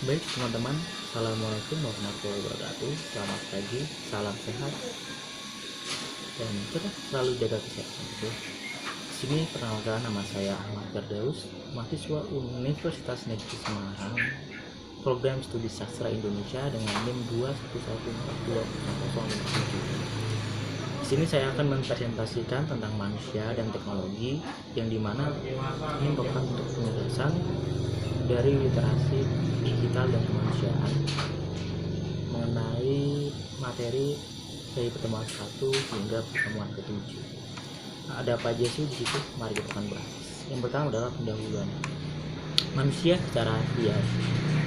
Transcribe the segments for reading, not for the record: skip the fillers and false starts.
Baik teman-teman, Assalamualaikum warahmatullahi wabarakatuh. Selamat pagi, salam sehat, dan tetap selalu jaga kesehatan. Di sini perkenalkan, nama saya Ahmad Firdaus, mahasiswa Universitas Negeri Semarang, program studi sastra Indonesia dengan NIM 211420057. Di sini saya akan mempresentasikan tentang manusia dan teknologi, yang dimana ini merupakan bentuk penegasan dari literasi digital dan kemanusiaan mengenai materi dari pertemuan 1 hingga pertemuan ke-7. Ada apa aja sih di situ? Mari kita akan bahas. Yang pertama adalah pendahuluan. Manusia secara harfiah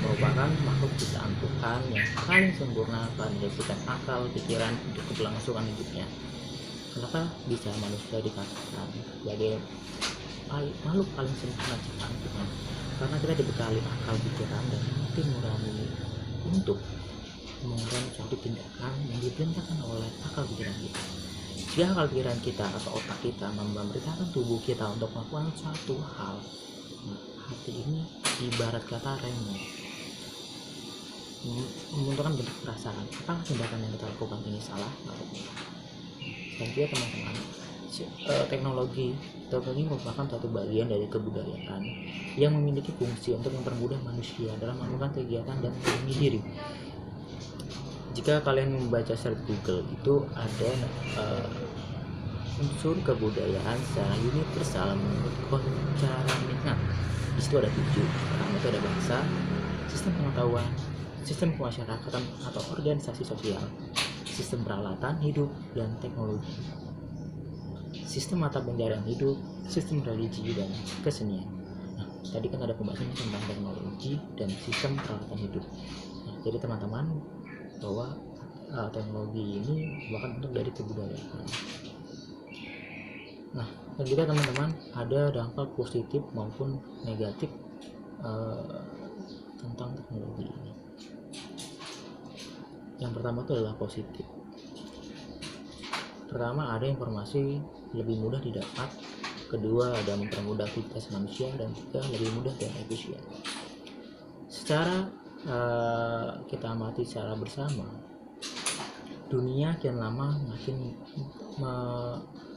merupakan makhluk ciptaan Tuhan yang paling sempurna pada mendapatkan akal pikiran untuk keberlangsungan hidupnya. Kenapa bisa manusia dikatakan sebagai makhluk paling sempurna ciptaan Tuhan? Karena kita dibekali akal pikiran dan hati nurani untuk melakukan suatu tindakan yang diperintahkan oleh akal pikiran kita. Jika akal pikiran kita atau otak kita memerintahkan tubuh kita untuk melakukan suatu hal, hati ini ibarat kata remote, membentukkan bentuk perasaan apakah tindakan yang kita lakukan ini salah atau tidak. Selanjutnya teman-teman, teknologi merupakan satu bagian dari kebudayaan yang memiliki fungsi untuk mempermudah manusia dalam melakukan kegiatan dan melindungi diri. Jika kalian membaca search Google, itu ada unsur kebudayaan secara universal menurut cara minat. Di situ ada 7. Pertama itu ada bahasa, sistem pengetahuan, sistem kemasyarakatan atau organisasi sosial, sistem peralatan hidup, dan teknologi, sistem mata pencaharian hidup, sistem religi, dan kesenian. Nah, tadi kan ada pembahasan tentang teknologi dan sistem peralatan hidup. Nah, jadi teman-teman, bahwa teknologi ini merupakan bentuk dari kebudayaan. Nah, dan juga teman-teman, ada dampak positif maupun negatif tentang teknologi ini. Yang pertama itu adalah positif. Pertama, ada informasi lebih mudah didapat. Kedua, ada mempermudah aktivitas manusia, dan ketiga, lebih mudah dan efisien. Secara kita amati secara bersama, dunia kian lama makin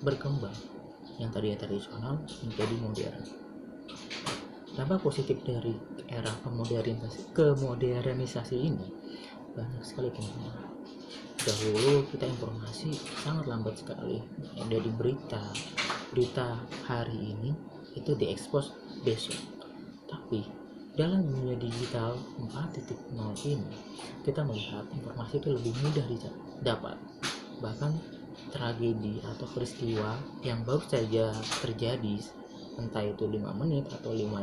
berkembang, yang tadinya tradisional menjadi modern. Dampak positif dari era kemodernisasi ini banyak sekali teman-teman. Dahulu kita informasi sangat lambat sekali. Dari berita hari ini itu diekspos besok. Tapi dalam dunia digital 4.0 ini, kita melihat informasi itu lebih mudah didapat. Bahkan tragedi atau peristiwa yang baru saja terjadi, entah itu 5 menit atau 1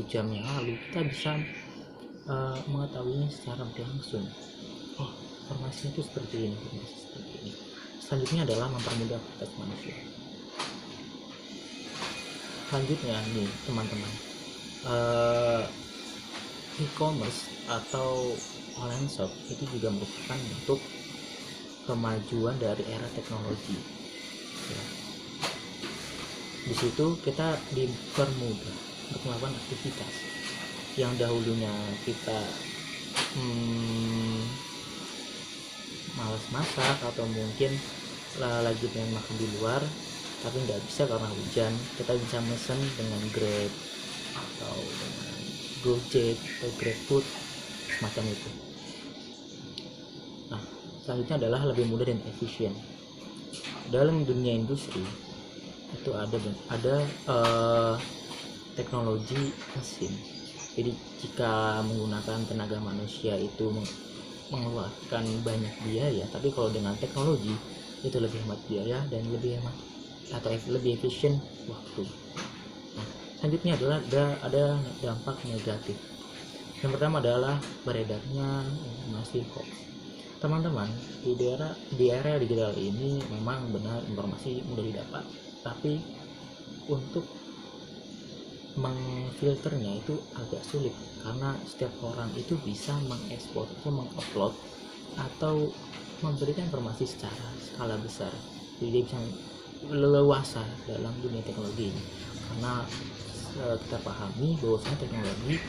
jam yang lalu, kita bisa mengetahuinya secara langsung. Oh, informasinya itu seperti ini, informasi seperti ini. Selanjutnya adalah mempermudah aktivitas manusia. Selanjutnya nih teman-teman, e-commerce atau online shop itu juga merupakan bentuk kemajuan dari era teknologi. Ya. Di situ kita dipermudah untuk melakukan aktivitas yang dahulunya kita malas masak atau mungkin lagi pengen makan di luar tapi nggak bisa karena hujan. Kita bisa mesen dengan Grab atau dengan Gojek atau GrabFood semacam itu. Nah, selanjutnya adalah lebih mudah dan efisien. Dalam dunia industri itu ada teknologi mesin. Jadi jika menggunakan tenaga manusia itu mengeluarkan banyak biaya, tapi kalau dengan teknologi itu lebih hemat biaya dan lebih hemat atau lebih efisien waktu. Nah, selanjutnya adalah ada dampak negatif. Yang pertama adalah beredarnya informasi hoax. Teman-teman, di era digital ini memang benar informasi mudah didapat, tapi untuk mengfilternya itu agak sulit karena setiap orang itu bisa mengekspor atau mengupload atau memberikan informasi secara skala besar. Jadi dia bisa leluasa dalam dunia teknologi ini, karena kita pahami bahwasanya teknologi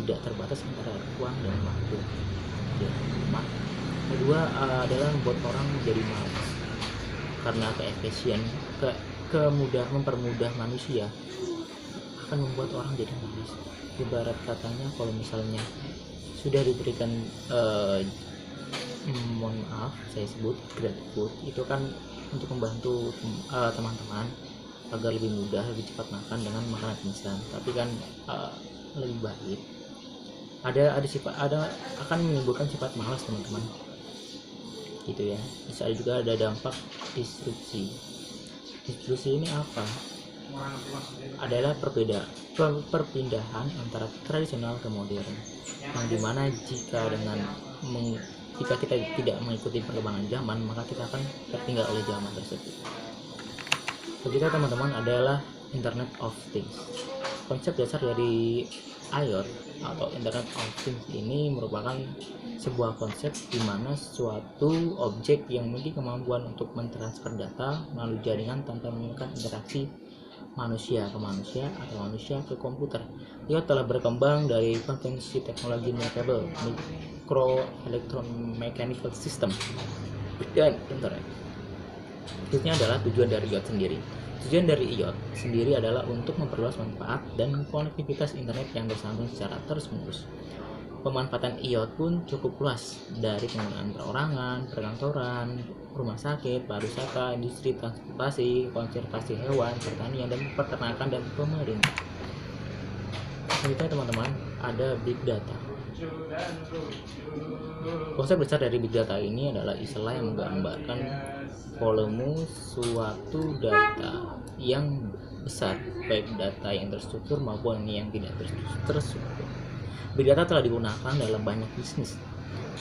tidak terbatas antara uang dan waktu. Kedua adalah membuat orang menjadi malas karena mempermudah manusia akan membuat orang jadi malas. Ibarat katanya kalau misalnya sudah diberikan mohon maaf saya sebut grab food, itu kan untuk membantu teman-teman agar lebih mudah, lebih cepat makan dengan makanan instan. Tapi kan lebih baik akan menimbulkan sifat malas teman-teman, gitu ya. Bisa juga ada dampak disrupsi. Disrupsi ini apa? Adalah perpindahan antara tradisional ke modern, yang dimana jika kita tidak mengikuti perkembangan zaman, maka kita akan tertinggal oleh zaman tersebut. Kita teman-teman adalah Internet of Things. Konsep dasar dari IoT atau Internet of Things ini merupakan sebuah konsep di mana suatu objek yang memiliki kemampuan untuk mentransfer data melalui jaringan tanpa menggunakan interaksi manusia ke manusia atau manusia ke komputer. IoT telah berkembang dari konvensi teknologi mutable, micro electromechanical system, dan internet. Maksudnya adalah tujuan dari IoT sendiri. Tujuan dari IoT sendiri adalah untuk memperluas manfaat dan konektivitas internet yang bersambung secara terus-menerus. Pemanfaatan IoT pun cukup luas, dari penggunaan perorangan, perkantoran, rumah sakit, pariwisata, industri transportasi, konservasi hewan, pertanian dan peternakan, dan pemerintah. Selanjutnya teman-teman, ada Big Data. Konsep besar dari Big Data ini adalah istilah yang menggambarkan volume suatu data yang besar, baik data yang terstruktur maupun yang tidak terstruktur. Big Data telah digunakan dalam banyak bisnis.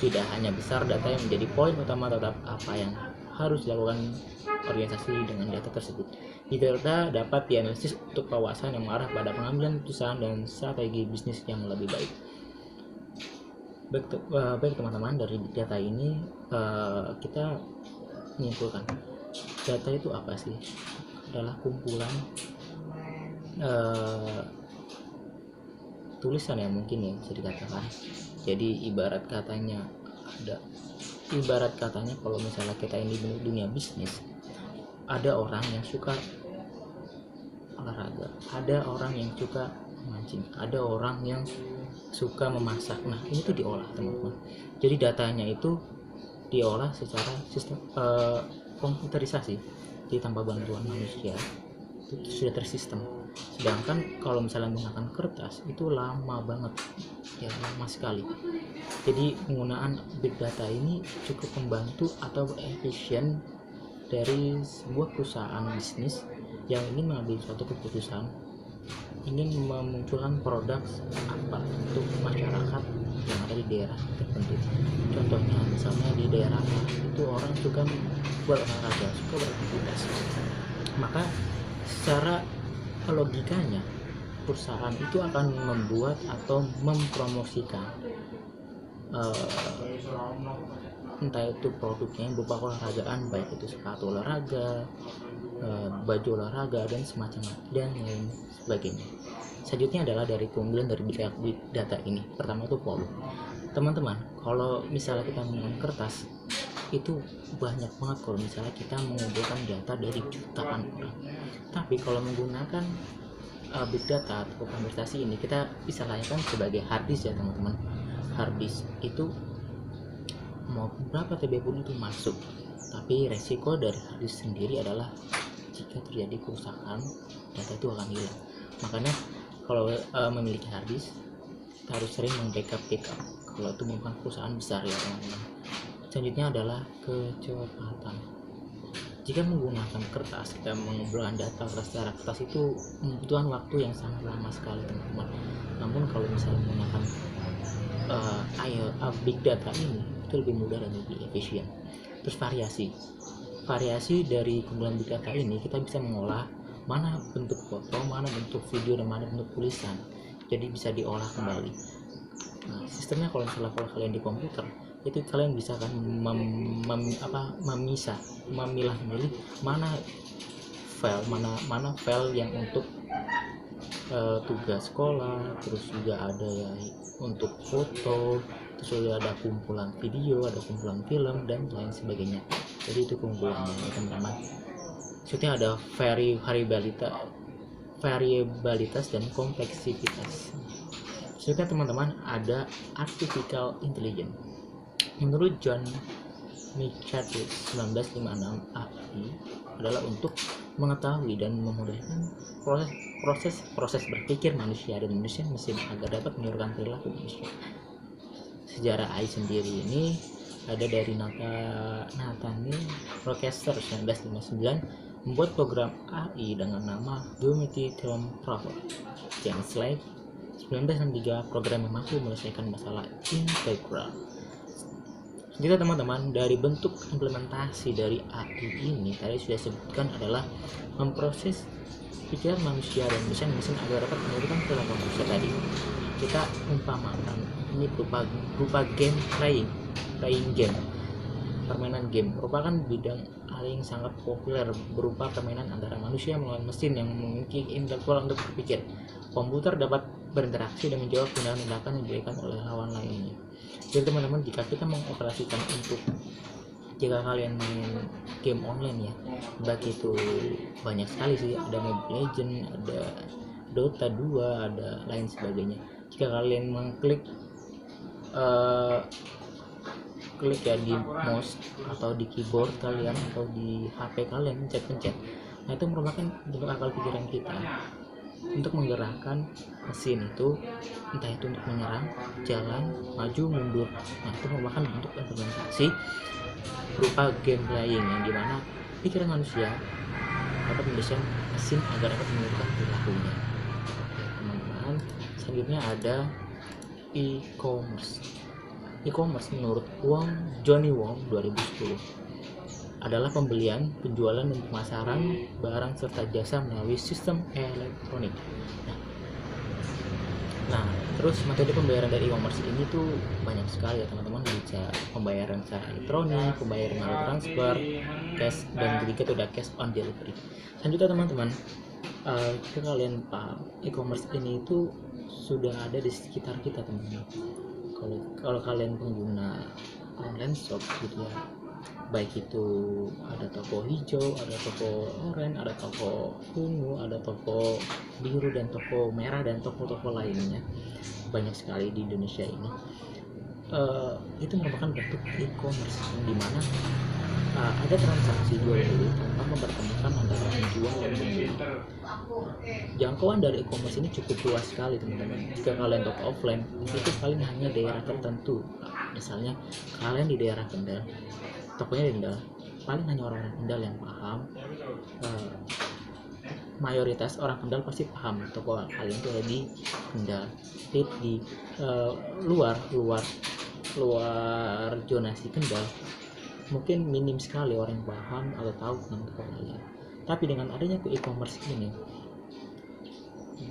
Tidak hanya besar data yang menjadi poin utama, tetap apa yang harus dilakukan organisasi dengan data tersebut. Big Data dapat dianalisis untuk kawasan yang mengarah pada pengambilan keputusan dan strategi bisnis yang lebih baik. Baik teman-teman, dari Big Data ini kita menyimpulkan data itu apa sih? Adalah kumpulan tulisan yang mungkin ya bisa dikatakan. Jadi ibarat katanya kalau misalnya kita ini di dunia bisnis, ada orang yang suka olahraga, ada orang yang suka memancing, ada orang yang suka memasak. Nah, ini tuh diolah teman-teman. Jadi datanya itu diolah secara sistem komputerisasi, ditambah bantuan manusia, itu sudah tersistem. Sedangkan kalau misalnya menggunakan kertas itu lama banget ya, lama sekali. Jadi penggunaan Big Data ini cukup membantu atau efisien dari sebuah perusahaan bisnis yang ingin mengambil suatu keputusan, ingin memunculkan produk apa untuk masyarakat yang ada di daerah tertentu. Contohnya misalnya di daerah itu orang suka berolahraga, suka beraktivitas, maka secara logikanya perusahaan itu akan membuat atau mempromosikan entah itu produknya berupa olahragaan, baik itu sepatu olahraga, baju olahraga, dan semacamnya dan lain sebagainya. Selanjutnya adalah dari keunggulan dari Big Data ini. Pertama itu volume. Teman-teman, kalau misalnya kita menggunakan kertas itu banyak banget kalau misalnya kita mengumpulkan data dari jutaan orang. Tapi kalau menggunakan Big Data atau konversasi ini, kita bisa layakkan sebagai hard disk ya teman-teman. Hard disk itu mau berapa TB pun itu masuk, tapi resiko dari hard disk sendiri adalah jika terjadi kerusakan, data itu akan hilang. Makanya kalau memiliki hard disk, kita harus sering membackup kalau itu merupakan perusahaan besar ya teman-teman. Selanjutnya adalah kecepatan. Jika menggunakan kertas, kita mengumpulkan data secara kertas itu membutuhkan waktu yang sangat lama sekali teman-teman. Namun kalau misalnya menggunakan Big Data ini, itu lebih mudah dan lebih efisien. Terus variasi dari keunggulan Big Data ini, kita bisa mengolah mana bentuk foto, mana bentuk video, dan mana bentuk tulisan. Jadi bisa diolah kembali. Nah, sistemnya kalau misalnya kalian di komputer, itu kalian bisa kan memilah-milih mana file yang untuk tugas sekolah, terus juga ada ya untuk foto, terus juga ada kumpulan video, ada kumpulan film dan lain sebagainya. Jadi itu kumpulannya teman-teman. Maksudnya ada variabilitas dan kompleksitas. Maksudnya teman-teman ada artificial intelligence. Menurut John Michaelis 1956, AI adalah untuk mengetahui dan memudahkan proses berpikir manusia dan mesin agar dapat menirukan perilaku manusia. Sejarah AI sendiri ini ada dari Nathaniel Rochester 1959 membuat program AI dengan nama Geometry Theorem Proper. James Slade 1963 program yang mampu menyelesaikan masalah integral. Jadi teman-teman, dari bentuk implementasi dari AI ini tadi sudah disebutkan adalah memproses pikiran manusia dan mesin agar dapat menirukan perilaku manusia tadi. Kita umpamakan ini berupa game playing game, permainan game merupakan bidang AI yang sangat populer, berupa permainan antara manusia melawan mesin yang memiliki intelektual untuk berpikir. Komputer dapat berinteraksi dan menjawab tindakan-tindakan yang diberikan oleh lawan lainnya. Jadi teman-teman, jika kalian main game online ya, baik itu banyak sekali sih, ada Mobile Legends, ada Dota 2, ada lain sebagainya. Jika kalian mengklik ya di mouse atau di keyboard kalian atau di HP kalian pencet, nah itu merupakan bentuk akal pikiran kita untuk menggerakkan mesin itu, entah itu untuk menyerang, jalan, maju, mundur. Nah itu merupakan bentuk implementasi berupa game playing yang dimana pikiran manusia dapat mendesain mesin agar dapat menirukan perilakunya. Teman-teman, selanjutnya ada e-commerce. E-commerce menurut Johnny Wong 2010 adalah pembelian, penjualan, dan pemasaran barang serta jasa melalui sistem elektronik. Nah, terus metode pembayaran dari e-commerce ini tuh banyak sekali ya teman-teman. Bisa pembayaran secara elektronik, pembayaran melalui transfer, cash, dan berikut udah cash on delivery. Selanjutnya teman-teman, jika kalian paham, e-commerce ini itu sudah ada di sekitar kita teman-teman. Kalau kalian pengguna online shop gitu ya, baik itu ada toko hijau, ada toko oranye, ada toko ungu, ada toko biru, dan toko merah, dan toko-toko lainnya, banyak sekali di Indonesia ini. Itu merupakan bentuk e-commerce di mana ada transaksi jual beli tanpa mempertemukan antara penjual dan pembeli. Jangkauan dari e-commerce ini cukup luas sekali teman-teman. Jika kalian toko offline itu paling hanya daerah tertentu. Misalnya kalian di daerah Kendal, tokonya di Kendal, paling hanya orang Kendal yang paham. Mayoritas orang Kendal pasti paham toko kalian itu ada di Kendal. Di luar zonasi Kendal mungkin minim sekali orang yang paham atau tahu tentang toko kalian. Tapi dengan adanya e-commerce ini,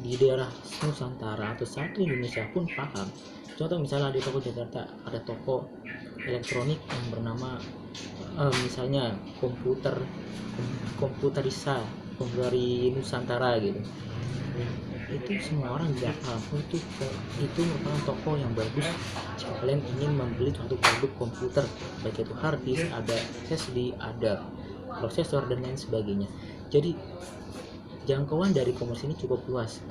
di daerah Nusantara atau satu Indonesia pun paham. Contoh misalnya di toko Jakarta ada toko elektronik yang bernama misalnya komputerisa dari Nusantara gitu. Itu semua orang tidak paham itu merupakan toko yang bagus jika kalian ingin membeli suatu produk komputer, baik itu hard disk, ada SSD, ada prosesor, dan lain sebagainya. Jadi jangkauan dari e-commerce ini cukup luas.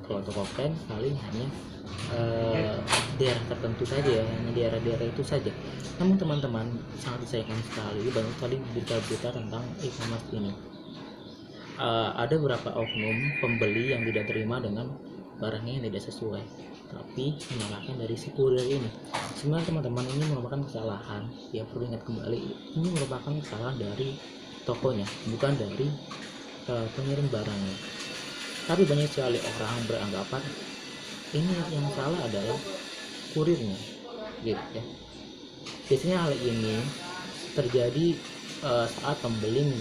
Kalau toko offline paling hanya daerah tertentu saja, hanya daerah-daerah itu saja. Namun teman-teman, sangat disayangkan sekali banyak sekali berita-berita tentang e-commerce ini. Ada beberapa oknum pembeli yang tidak terima dengan barangnya yang tidak sesuai, tapi menyalahkan dari si kurir ini. Sebenarnya teman-teman, ini merupakan kesalahan, ya perlu ingat kembali, ini merupakan kesalahan dari tokonya, bukan dari pengirim barangnya. Tapi banyak sekali orang beranggapan ini yang salah adalah kurirnya, gitu ya. Biasanya hal ini terjadi saat pembeli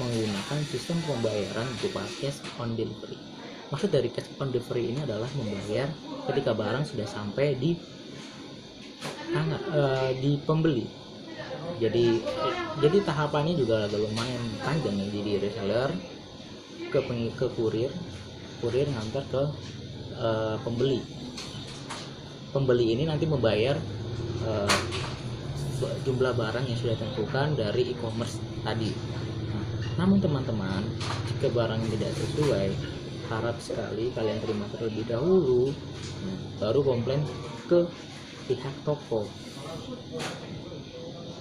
menggunakan sistem pembayaran berupa cash on delivery. Maksud dari cash on delivery ini adalah membayar ketika barang sudah sampai di pembeli. Jadi tahapannya juga agak lumayan panjang ya, jadi reseller ke kurir, kurir ngantar ke pembeli. Pembeli ini nanti membayar jumlah barang yang sudah ditentukan dari e-commerce tadi. Namun teman-teman, jika barang tidak sesuai, harap sekali kalian terima terlebih dahulu, baru komplain ke pihak toko.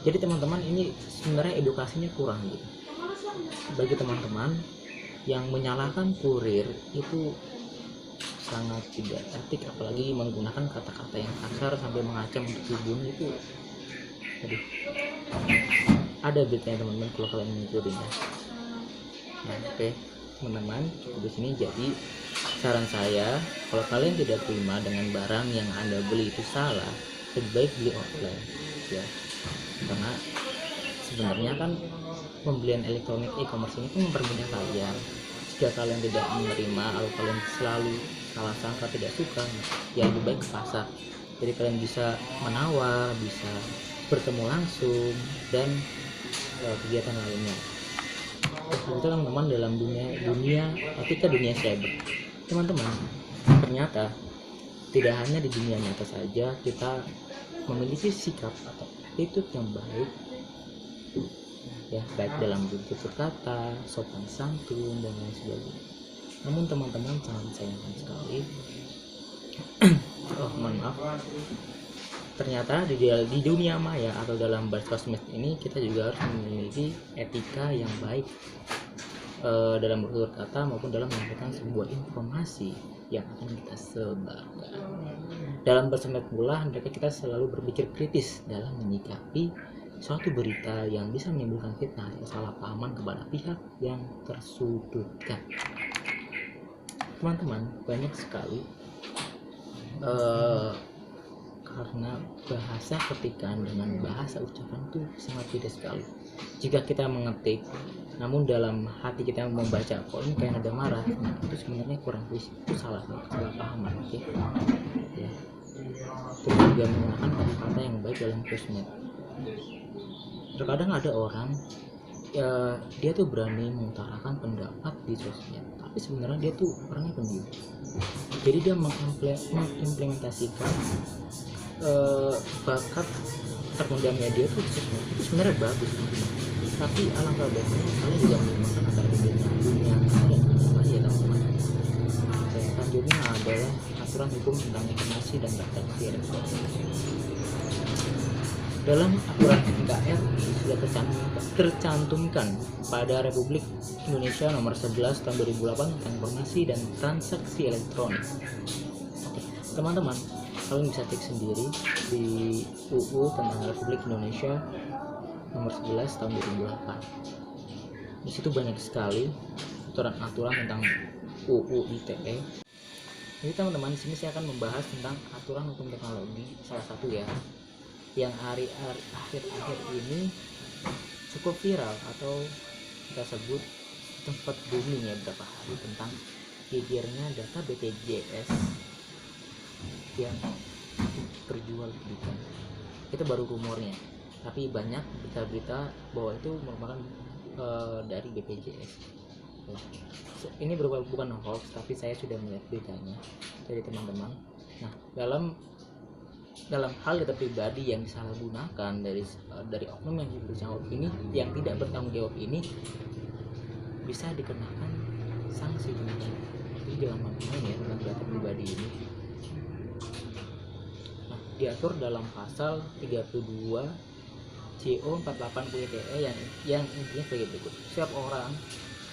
Jadi teman-teman, ini sebenarnya edukasinya kurang gitu. Bagi teman-teman yang menyalahkan kurir itu sangat tidak etik, apalagi menggunakan kata-kata yang kasar sampai mengancam untuk dibunuh itu. Aduh. Ada beritanya teman-teman kalau kalian mengikutinya. Nah, oke, teman-teman, di sini jadi saran saya, kalau kalian tidak terima dengan barang yang Anda beli itu salah, lebih baik beli offline ya. Karena sebenarnya kan pembelian elektronik e-commerce ini kan mempermudah kalian. Jika kalian tidak menerima atau kalian selalu salah sangka tidak suka, ya lebih baik ke pasar. Jadi kalian bisa menawar, bisa bertemu langsung, dan kegiatan lainnya. Itu teman-teman dalam dunia etika dunia cyber. Teman-teman, ternyata tidak hanya di dunia nyata saja kita memiliki sikap atau attitude yang baik, ya, baik dalam tutur kata, sopan santun, dan lain sebagainya. Namun teman-teman sangat disayangkan sekali, mohon maaf, ternyata di dunia maya atau dalam bersosmed ini kita juga harus memiliki etika yang baik dalam bertutur kata maupun dalam menyampaikan sebuah informasi yang akan kita sebarkan. Dalam bersosmed pula hendaknya kita selalu berpikir kritis dalam menyikapi suatu berita yang bisa menimbulkan fitnah atau salah pahaman kepada pihak yang tersudutkan. Teman-teman, banyak sekali karena bahasa ketikan dengan bahasa ucapan itu sangat beda sekali. Jika kita mengetik namun dalam hati kita membaca kok ini kayak nada marah, nah itu sebenarnya kurang puisi, itu salah pahaman. Oke. Ya. Terus juga menggunakan kata-kata yang baik dalam sosmed. Terkadang ada orang dia tuh berani mengutarakan pendapat di sosmed, tapi sebenarnya dia tuh orangnya pendiam. Jadi dia mengimplementasikan bakat terpendamnya dia tuh itu sebenarnya bagus, tapi alangkah baiknya kalian juga menggunakan antara dunia dan dunia ya teman-teman. Dan selanjutnya adalah aturan hukum tentang informasi dan transaksi elektronik. Dalam aturan NKRI sudah tercantumkan pada Republik Indonesia nomor 11 tahun 2008 tentang informasi dan transaksi elektronik. Oke, teman-teman, kalian bisa cek sendiri di UU tentang Republik Indonesia nomor 11 tahun 2008. Di situ banyak sekali aturan-aturan tentang UU ITE. Jadi teman-teman, di sini saya akan membahas tentang aturan hukum teknologi salah satu ya, yang akhir-akhir ini cukup viral atau kita sebut sempat booming ya beberapa hari, tentang gegernya data BPJS yang diperjualbelikan. Itu baru rumornya, tapi banyak berita-berita bahwa itu merupakan dari BPJS. Ini bukan hoax, tapi saya sudah melihat beritanya dari teman-teman. Nah, dalam hal data pribadi yang disalahgunakan dari oknum yang bertanggung ini, yang tidak bertanggung jawab ini, bisa dikenakan sanksi demikian. Jadi jangan main ya tentang data pribadi ini. Nah, diatur dalam pasal 32 CO 48 UITE yang intinya sebagai berikut: setiap orang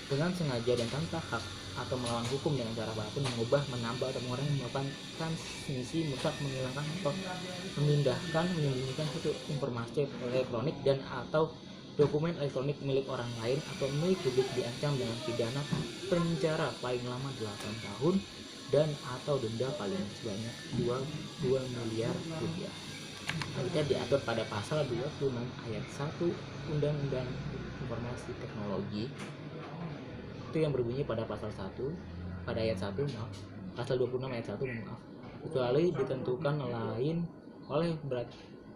dengan sengaja dan tanpa hak atau melawan hukum dengan cara apapun mengubah, menambah atau mengurangi, melakukan transmisi, merusak, menghilangkan atau memindahkan, menyembunyikan suatu informasi elektronik dan atau dokumen elektronik milik orang lain atau milik publik diancam dengan pidana penjara paling lama 8 tahun dan atau denda paling sebanyak 2 miliar rupiah. Kita diatur pada pasal 26 ayat 1 Undang-Undang Informasi Teknologi, itu yang berbunyi pada pasal 1 pada ayat 1 pasal 26 ayat 1 kecuali ditentukan lain oleh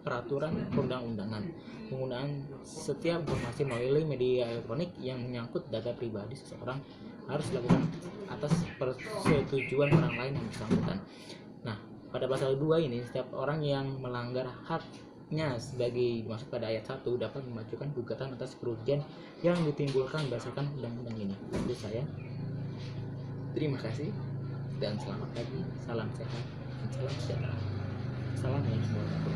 peraturan perundang-undangan. Penggunaan setiap informasi melalui media elektronik yang menyangkut data pribadi seseorang harus dilakukan atas persetujuan orang lain yang bersangkutan. Nah, pada pasal 2 ini, setiap orang yang melanggar haknya sebagai dimaksud pada ayat 1 dapat mengajukan gugatan atas kerugian yang ditimbulkan berdasarkan undang-undang ini. Itu saya. Terima kasih dan selamat pagi. Salam sehat dan salam sejahtera. Salam yang semoga